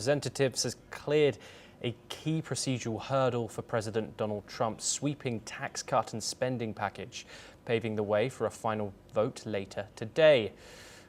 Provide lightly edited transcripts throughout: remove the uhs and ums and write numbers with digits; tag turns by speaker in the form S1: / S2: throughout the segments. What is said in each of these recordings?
S1: Representatives has cleared a key procedural hurdle for President Donald Trump's sweeping tax cut and spending package, paving the way for a final vote later today.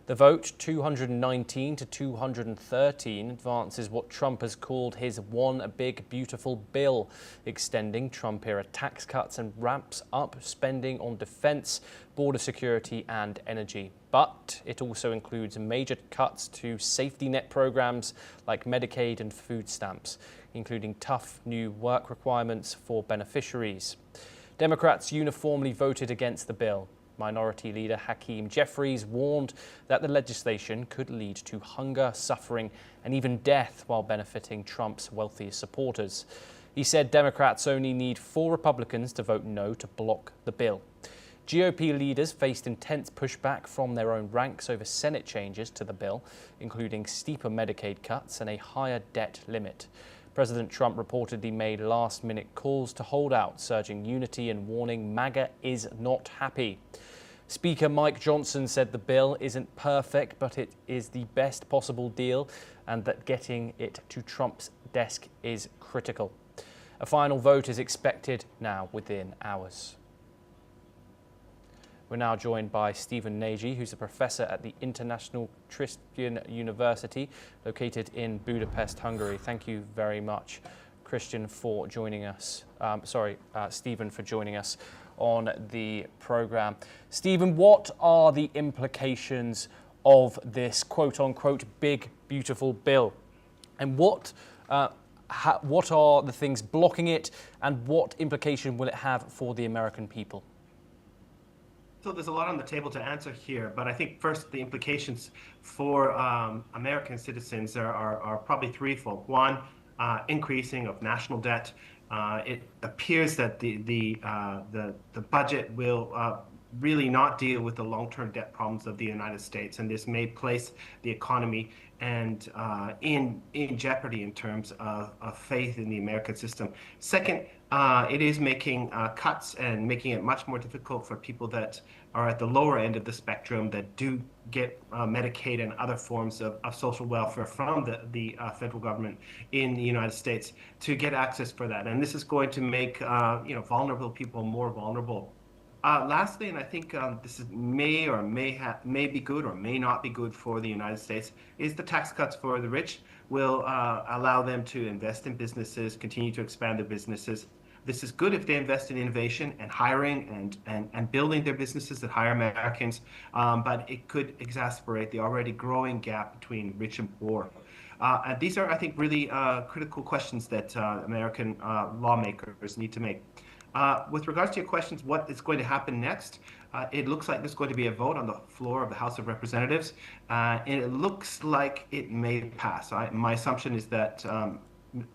S1: The vote, 219 to 213, advances what Trump has called his one big beautiful bill, extending Trump-era tax cuts and ramps up spending on defense, border security and energy. But it also includes major cuts to safety net programs like Medicaid and food stamps, including tough new work requirements for beneficiaries. Democrats uniformly voted against the bill. Minority Leader Hakeem Jeffries warned that the legislation could lead to hunger, suffering, and even death while benefiting Trump's wealthiest supporters. He said Democrats only need 4 Republicans to vote no to block the bill. GOP leaders faced intense pushback from their own ranks over Senate changes to the bill, including steeper Medicaid cuts and a higher debt limit. President Trump reportedly made last-minute calls to hold out, surging unity and warning MAGA is not happy. Speaker Mike Johnson said the bill isn't perfect, but it is the best possible deal and that getting it to Trump's desk is critical. A final vote is expected now within hours. We're now joined by Stephen Nagy, who's a professor at the International Christian University, located in Budapest, Hungary. Thank you very much, Stephen, for joining us on the program. Stephen, what are the implications of this quote-unquote big, beautiful bill? And what are the things blocking it, and what implication will it have for the American people?
S2: So there's a lot on the table to answer here, but I think first the implications for American citizens are probably threefold. One, increasing of national debt. It appears that the budget will really not deal with the long-term debt problems of the United States, and this may place the economy and in jeopardy in terms of faith in the American system. Second, it is making cuts and making it much more difficult for people that are at the lower end of the spectrum that do get Medicaid and other forms of social welfare from the federal government in the United States to get access for that. And this is going to make vulnerable people more vulnerable. Lastly, and I think this may be good or may not be good for the United States, is the tax cuts for the rich will allow them to invest in businesses, continue to expand their businesses. This is good if they invest in innovation and hiring and building their businesses that hire Americans, but it could exacerbate the already growing gap between rich and poor. And these are, I think, really critical questions that American lawmakers need to make. With regards to your questions, what is going to happen next? It looks like there's going to be a vote on the floor of the House of Representatives, and it looks like it may pass. My assumption is that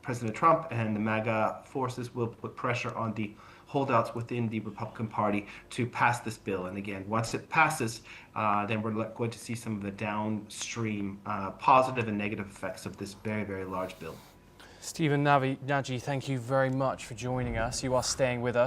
S2: President Trump and the MAGA forces will put pressure on the holdouts within the Republican Party to pass this bill. And again, once it passes, then we're going to see some of the downstream positive and negative effects of this very, very large bill.
S1: Stephen Nagy, thank you very much for joining us. You are staying with us.